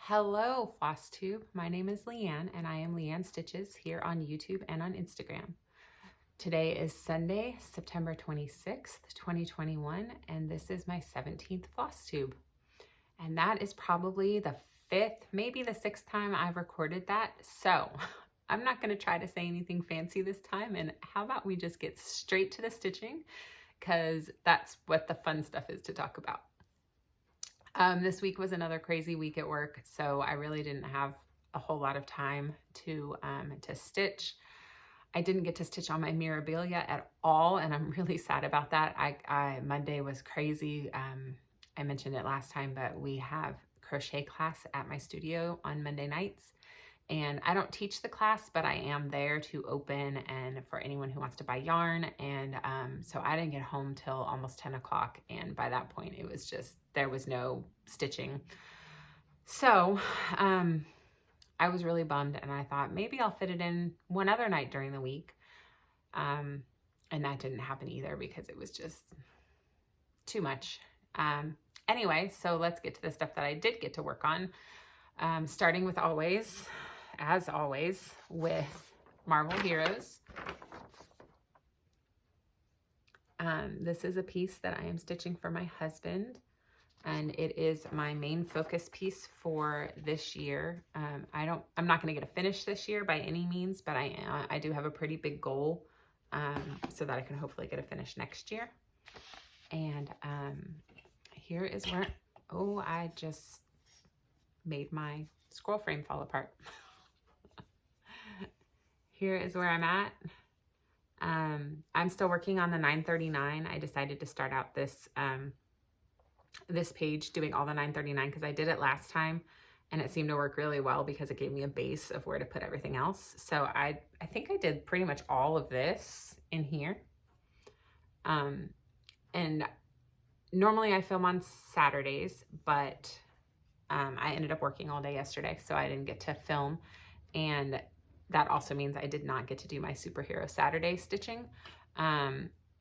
Hello, FlossTube. My name is Leann, and I am leann.stitches here on YouTube and on Instagram. Today is Sunday, September 26th, 2021, and this is my 17th FlossTube. And that is probably the fifth, maybe the sixth time I've recorded that. So I'm not going to try to say anything fancy this time. And how about we just get straight to the stitching? Because that's what the fun stuff is to talk about. This week was another crazy week at work, so I really didn't have a whole lot of time to stitch. I didn't get to stitch on my Mirabilia at all, and I'm really sad about that. Monday was crazy. I mentioned it last time, but we have crochet class at my studio on Monday nights. And I don't teach the class, but I am there to open and for anyone who wants to buy yarn. And so I didn't get home till almost 10 o'clock. And by that point, it was just, there was no stitching. So I was really bummed, and I thought maybe I'll fit it in one other night during the week. And that didn't happen either because it was just too much. Anyway, so let's get to the stuff that I did get to work on. Starting with as always, with Marvel Heroes. This is a piece that I am stitching for my husband, and it is my main focus piece for this year. I'm not going to get a finish this year by any means, but I do have a pretty big goal so that I can hopefully get a finish next year. And here is where, I just made my scroll frame fall apart. Here is where I'm at. I'm still working on the 939. I decided to start out this this page doing all the 939 because I did it last time and it seemed to work really well because it gave me a base of where to put everything else. So I think I did pretty much all of this in here. And normally I film on Saturdays, but I ended up working all day yesterday, so I didn't get to film. And that also means I did not get to do my Superhero Saturday stitching.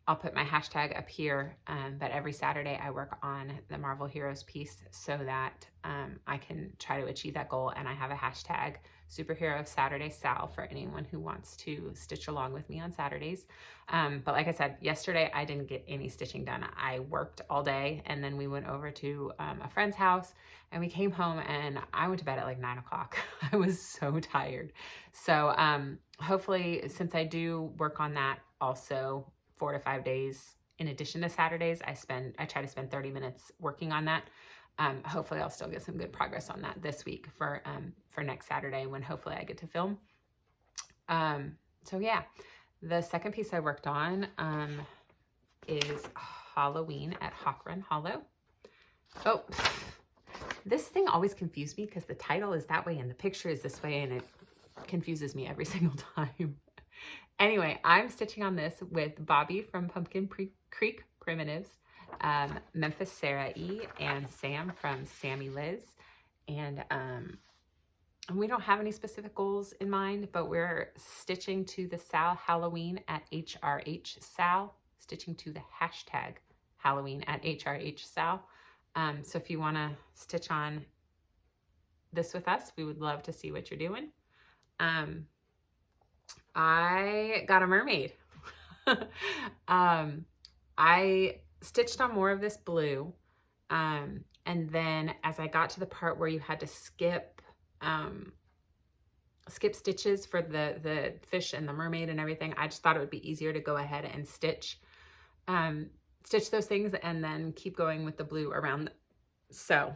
I'll put my hashtag up here, but every Saturday I work on the Marvel Heroes piece so that I can try to achieve that goal. And I have a hashtag Superhero Saturday Sal for anyone who wants to stitch along with me on Saturdays. But like I said, yesterday I didn't get any stitching done. I worked all day, and then we went over to a friend's house and we came home, and I went to bed at like 9 o'clock. I was so tired. So hopefully, since I do work on that also 4 to 5 days in addition to Saturdays, I try to spend 30 minutes working on that. Hopefully I'll still get some good progress on that this week for next Saturday when hopefully I get to film. So yeah, the second piece I worked on is Halloween at Hawk Run Hollow. Oh, this thing always confused me because the title is that way and the picture is this way, and it confuses me every single time. Anyway, I'm stitching on this with Bobby from Pumpkin Creek Primitives, Memphis Sarah E, and Sam from Sammy Liz. And we don't have any specific goals in mind, but we're stitching to the Sal Halloween at HRHSal, stitching to the hashtag Halloween at HRHSal. So if you want to stitch on this with us, we would love to see what you're doing. I got a mermaid. I stitched on more of this blue. And then as I got to the part where you had to skip stitches for the fish and the mermaid and everything, I just thought it would be easier to go ahead and stitch those things and then keep going with the blue around. So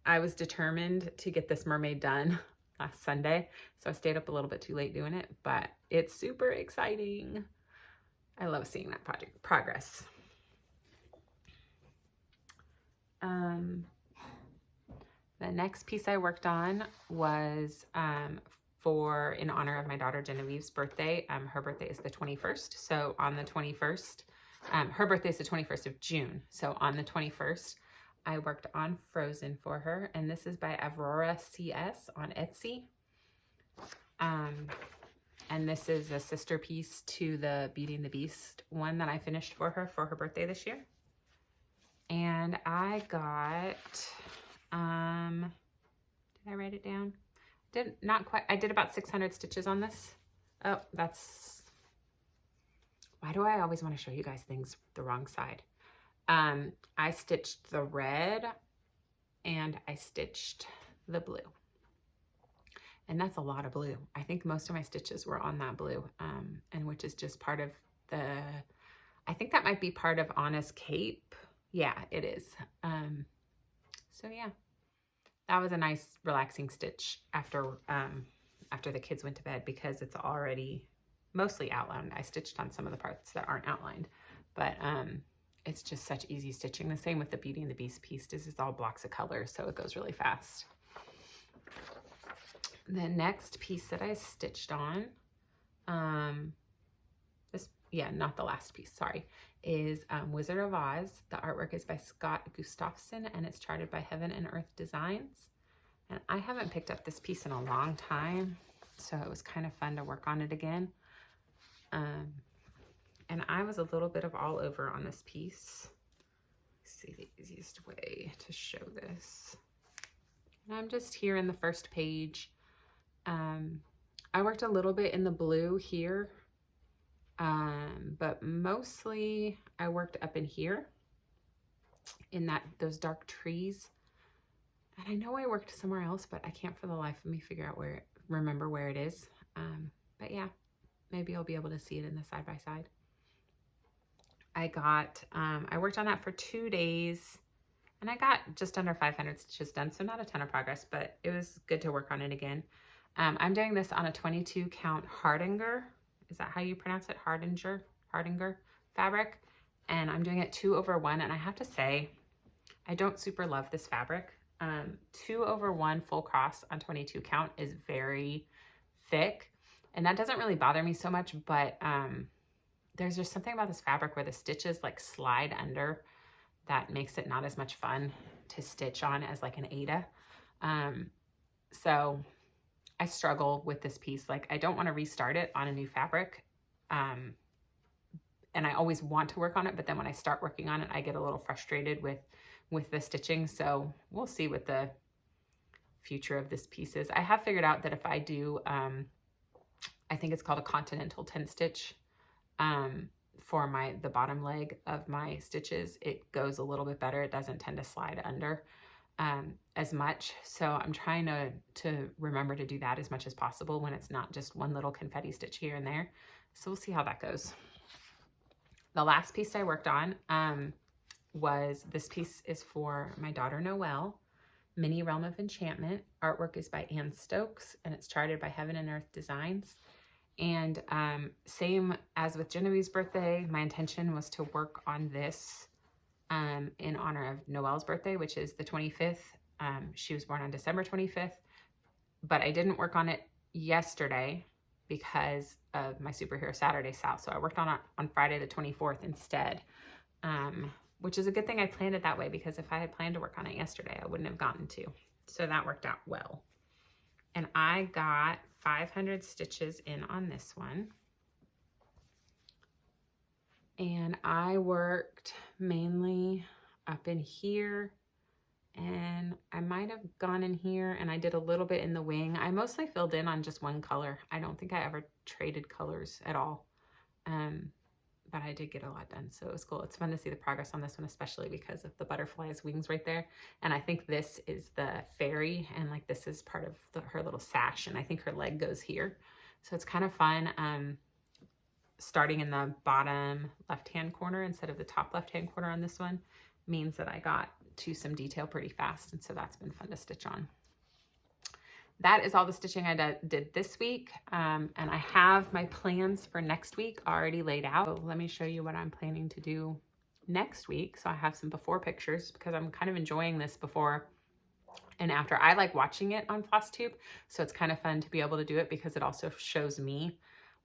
I was determined to get this mermaid done last Sunday, so I stayed up a little bit too late doing it, but it's super exciting. I love seeing that project progress. The next piece I worked on was in honor of my daughter Genevieve's birthday. Her birthday is the 21st, so on the 21st, her birthday is the 21st of June, so on the 21st I worked on Frozen for her, and this is by Aurora CS on Etsy. And this is a sister piece to the Beating the Beast one that I finished for her birthday this year. And I got Did I write it down? Did not quite. I did about 600 stitches on this. Oh, that's, why do I always want to show you guys things the wrong side? I stitched the red and I stitched the blue. And that's a lot of blue. I think most of my stitches were on that blue, and which is just part of the, I think that might be part of Anna's cape. Yeah, it is. So yeah, that was a nice relaxing stitch after the kids went to bed, because it's already mostly outlined. I stitched on some of the parts that aren't outlined, but it's just such easy stitching. The same with the Beauty and the Beast piece, is it's all blocks of color, so it goes really fast. The next piece that I stitched on, not the last piece, sorry, is Wizard of Oz. The artwork is by Scott Gustafson and it's charted by Heaven and Earth Designs. And I haven't picked up this piece in a long time, so it was kind of fun to work on it again. And I was a little bit of all over on this piece. Let's see the easiest way to show this. And I'm just here in the first page. I worked a little bit in the blue here, but mostly I worked up in here in those dark trees. And I know I worked somewhere else, but I can't for the life of me remember where it is. But yeah, maybe I'll be able to see it in the side by side. I worked on that for 2 days and I got just under 500 stitches done. So not a ton of progress, but it was good to work on it again. I'm doing this on a 22 count Hardanger. Is that how you pronounce it? Hardanger fabric. And I'm doing it 2/1. And I have to say, I don't super love this fabric. 2/1 full cross on 22 count is very thick. And that doesn't really bother me so much, but there's just something about this fabric where the stitches like slide under that makes it not as much fun to stitch on as like an Aida. So I struggle with this piece. Like, I don't want to restart it on a new fabric. And I always want to work on it, but then when I start working on it, I get a little frustrated with the stitching. So we'll see what the future of this piece is. I have figured out that if I do, I think it's called a continental 10 stitch, for the bottom leg of my stitches, it goes a little bit better. It doesn't tend to slide under as much. So I'm trying to remember to do that as much as possible when it's not just one little confetti stitch here and there. So we'll see how that goes. The last piece I worked on was, this piece is for my daughter Noelle, Mini Realm of Enchantment. Artwork is by Ann Stokes and it's charted by Heaven and Earth Designs. And same as with Genevieve's birthday, my intention was to work on this in honor of Noelle's birthday, which is the 25th. She was born on December 25th, but I didn't work on it yesterday because of my Superhero Saturday sale. So I worked on it on Friday the 24th instead, which is a good thing I planned it that way, because if I had planned to work on it yesterday, I wouldn't have gotten to. So that worked out well. And I got 500 stitches in on this one. And I worked mainly up in here, and I might have gone in here, and I did a little bit in the wing. I mostly filled in on just one color. I don't think I ever traded colors at all. But I did get a lot done, so it was cool. It's fun to see the progress on this one, especially because of the butterfly's wings right there. And I think this is the fairy, and like this is part of her little sash, and I think her leg goes here. So it's kind of fun. Starting in the bottom left-hand corner instead of the top left-hand corner on this one means that I got to some detail pretty fast, and so that's been fun to stitch on. That is all the stitching I did this week, and I have my plans for next week already laid out. So let me show you what I'm planning to do next week. So I have some before pictures, because I'm kind of enjoying this before and after. I like watching it on FlossTube, so it's kind of fun to be able to do it because it also shows me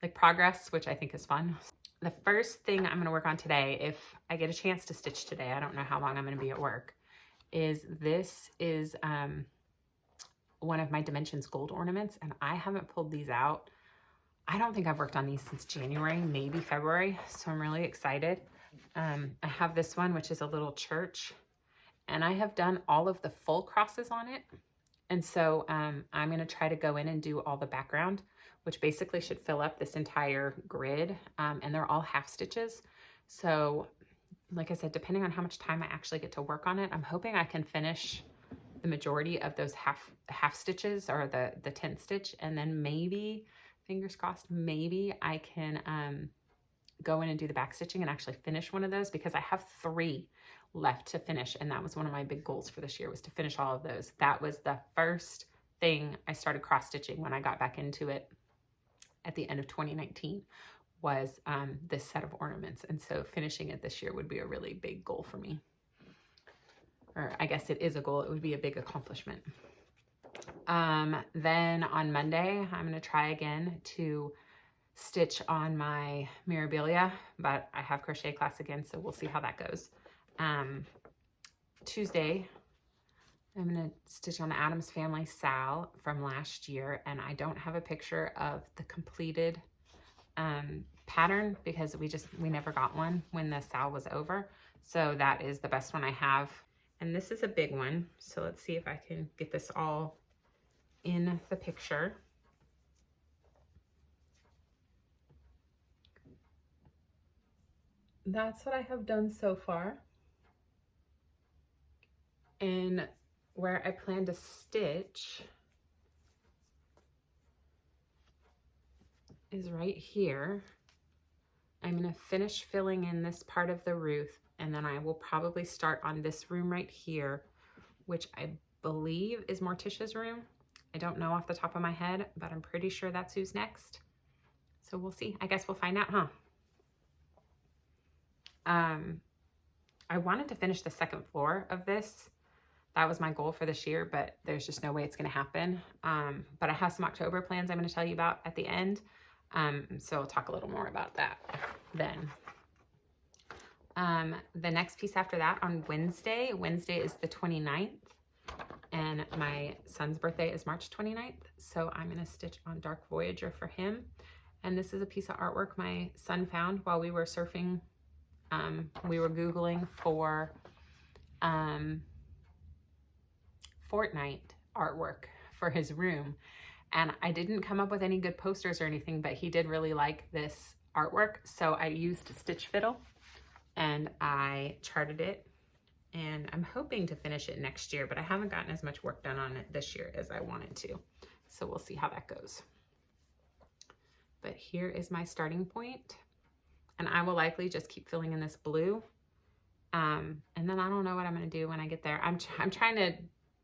like progress, which I think is fun. The first thing I'm going to work on today, if I get a chance to stitch today, I don't know how long I'm going to be at work, is one of my Dimensions gold ornaments, and I haven't pulled these out. I don't think I've worked on these since January, maybe February, so I'm really excited. I have this one, which is a little church, and I have done all of the full crosses on it, And so I'm going to try to go in and do all the background, which basically should fill up this entire grid. And they're all half stitches. So like I said, depending on how much time I actually get to work on it, I'm hoping I can finish the majority of those half stitches, or the 10th stitch. And then maybe, fingers crossed, maybe I can go in and do the back stitching and actually finish one of those, because I have 3 left to finish. And that was one of my big goals for this year, was to finish all of those. That was the first thing I started cross stitching when I got back into it at the end of 2019, was this set of ornaments. And so finishing it this year would be a really big goal for me. Or I guess it is a goal. It would be a big accomplishment. Then on Monday, I'm going to try again to stitch on my Mirabilia, but I have crochet class again, so we'll see how that goes. Tuesday, I'm going to stitch on the Addams Family Sal from last year, and I don't have a picture of the completed pattern because we never got one when the Sal was over. So that is the best one I have. And this is a big one. So let's see if I can get this all in the picture. That's what I have done so far. And where I plan to stitch is right here. I'm going to finish filling in this part of the roof, and then I will probably start on this room right here, which I believe is Morticia's room. I don't know off the top of my head, but I'm pretty sure that's who's next. So we'll see. I guess we'll find out, huh? I wanted to finish the second floor of this. That was my goal for this year, but there's just no way it's going to happen. But I have some October plans I'm going to tell you about at the end. So I'll talk a little more about that then. The next piece after that on Wednesday is the 29th, and my son's birthday is March 29th. So I'm going to stitch on Dark Voyager for him. And this is a piece of artwork my son found while we were surfing. We were Googling for Fortnite artwork for his room. And I didn't come up with any good posters or anything, but he did really like this artwork. So I used Stitch Fiddle and I charted it, and I'm hoping to finish it next year, but I haven't gotten as much work done on it this year as I wanted to. So we'll see how that goes. But here is my starting point, and I will likely just keep filling in this blue. And then I don't know what I'm going to do when I get there. I'm trying to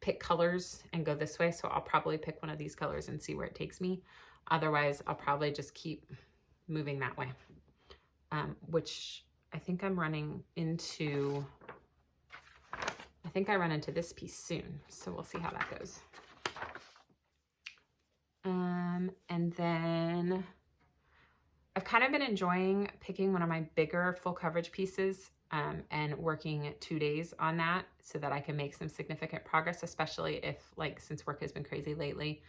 pick colors and go this way, so I'll probably pick one of these colors and see where it takes me. Otherwise, I'll probably just keep moving that way, which I think I'm running into, I think I run into this piece soon, so we'll see how that goes. And then I've kind of been enjoying picking one of my bigger full coverage pieces and working 2 days on that so that I can make some significant progress, especially if, like, since work has been crazy lately,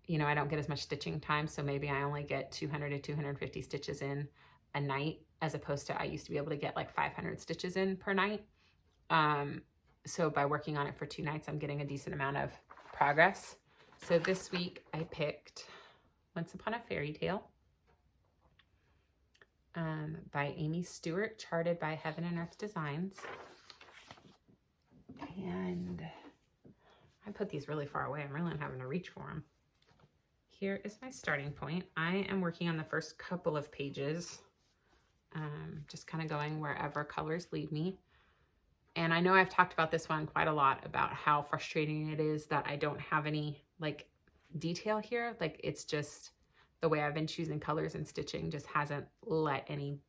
you know, I don't get as much stitching time. So maybe I only get 200 to 250 stitches in a night, as opposed to I used to be able to get like 500 stitches in per night. So by working on it for 2 nights, I'm getting a decent amount of progress. So this week I picked Once Upon a Fairy Tale by Amy Stewart, charted by Heaven and Earth Designs. And I put these really far away. I'm really not having to reach for them. Here is my starting point. I am working on the first couple of pages, just kind of going wherever colors lead me. And I know I've talked about this one quite a lot, about how frustrating it is that I don't have any like detail here. Like, it's just the way I've been choosing colors and stitching just hasn't let any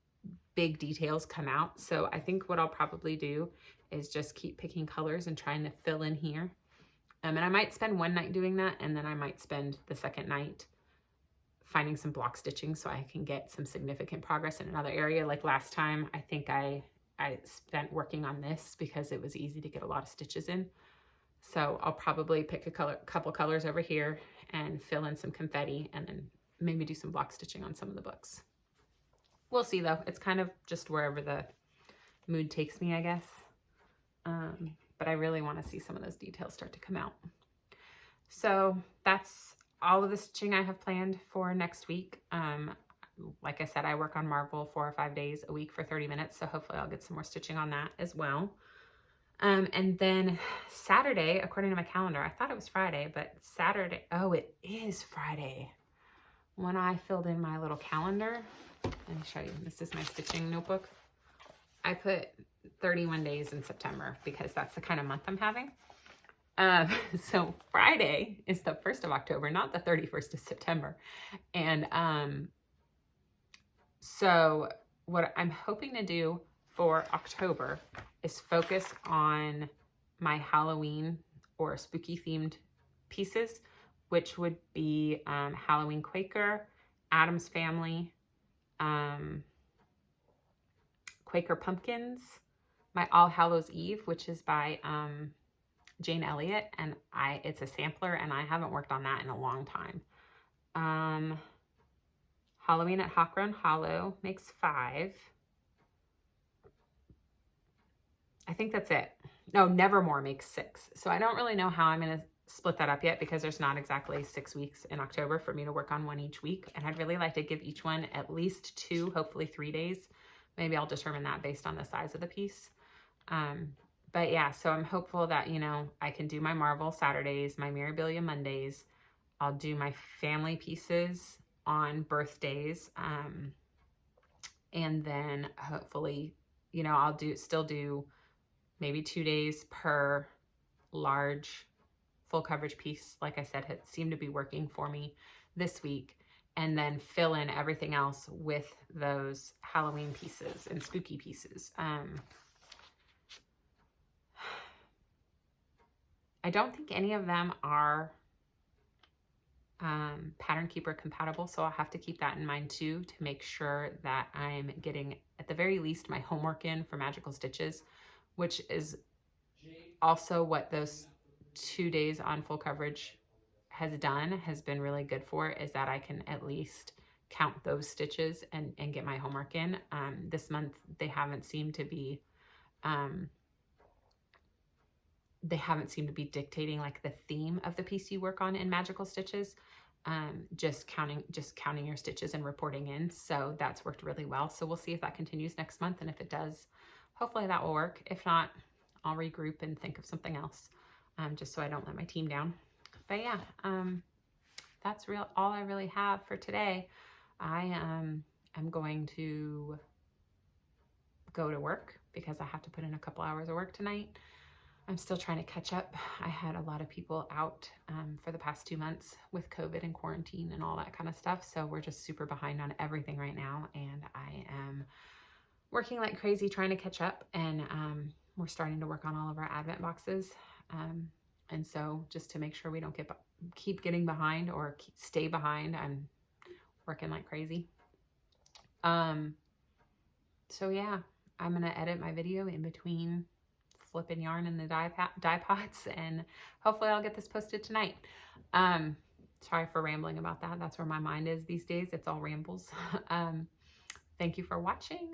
big details come out. So I think what I'll probably do is just keep picking colors and trying to fill in here. And I might spend one night doing that, and then I might spend the second night finding some block stitching so I can get some significant progress in another area. Like last time, I think I spent working on this because it was easy to get a lot of stitches in. So I'll probably pick a couple colors over here and fill in some confetti, and then maybe do some block stitching on some of the books. We'll see though. It's kind of just wherever the mood takes me, I guess. But I really want to see some of those details start to come out. So that's all of the stitching I have planned for next week. Like I said, I work on Marvel 4 or 5 days a week for 30 minutes. So hopefully I'll get some more stitching on that as well. And then Saturday, according to my calendar, I thought it was Friday, but Saturday, oh, it is Friday. When I filled in my little calendar, let me show you, this is my stitching notebook. I put 31 days in September because that's the kind of month I'm having. So Friday is the 1st of October, not the 31st of September. And so what I'm hoping to do for October is focus on my Halloween or spooky themed pieces, which would be Halloween Quaker, Addams Family, Quaker Pumpkins, my All Hallows Eve, which is by Jane Elliott, and it's a sampler, and I haven't worked on that in a long time. Halloween at Hawk Run Hollow makes 5. I think that's it. No, Nevermore makes 6. So I don't really know how I'm going to split that up yet because there's not exactly 6 weeks in October for me to work on one each week. And I'd really like to give each one at least 2, hopefully 3 days. Maybe I'll determine that based on the size of the piece. But yeah, so I'm hopeful that, you know, I can do my Marvel Saturdays, my Mirabilia Mondays. I'll do my family pieces on birthdays. And then hopefully, you know, I'll still do maybe 2 days per large full coverage piece. Like I said, it seemed to be working for me this week. And then fill in everything else with those Halloween pieces and spooky pieces. I don't think any of them are Pattern Keeper compatible, so I'll have to keep that in mind too to make sure that I'm getting at the very least my homework in for Magical Stitches, which is also what those 2 days on full coverage has been really good for, is that I can at least count those stitches and get my homework in. This month they haven't seemed to be dictating like the theme of the piece you work on in Magical Stitches, just counting your stitches and reporting in. So that's worked really well. So we'll see if that continues next month. And if it does, hopefully that will work. If not, I'll regroup and think of something else, just so I don't let my team down. But yeah, that's all I really have for today. I am going to go to work because I have to put in a couple hours of work tonight. I'm still trying to catch up. I had a lot of people out for the past 2 months with COVID and quarantine and all that kind of stuff. So we're just super behind on everything right now. And I am working like crazy trying to catch up. And we're starting to work on all of our Advent boxes. And so just to make sure we don't keep getting behind or stay behind, I'm working like crazy. So yeah, I'm going to edit my video in between flipping yarn in the dye pots, and hopefully I'll get this posted tonight. Sorry for rambling about that. That's where my mind is these days. It's all rambles. Thank you for watching.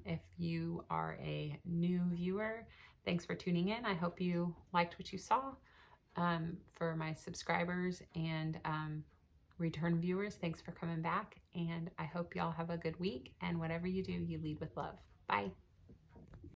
If you are a new viewer, thanks for tuning in. I hope you liked what you saw. For my subscribers and return viewers, thanks for coming back. And I hope y'all have a good week. And whatever you do, you lead with love. Bye.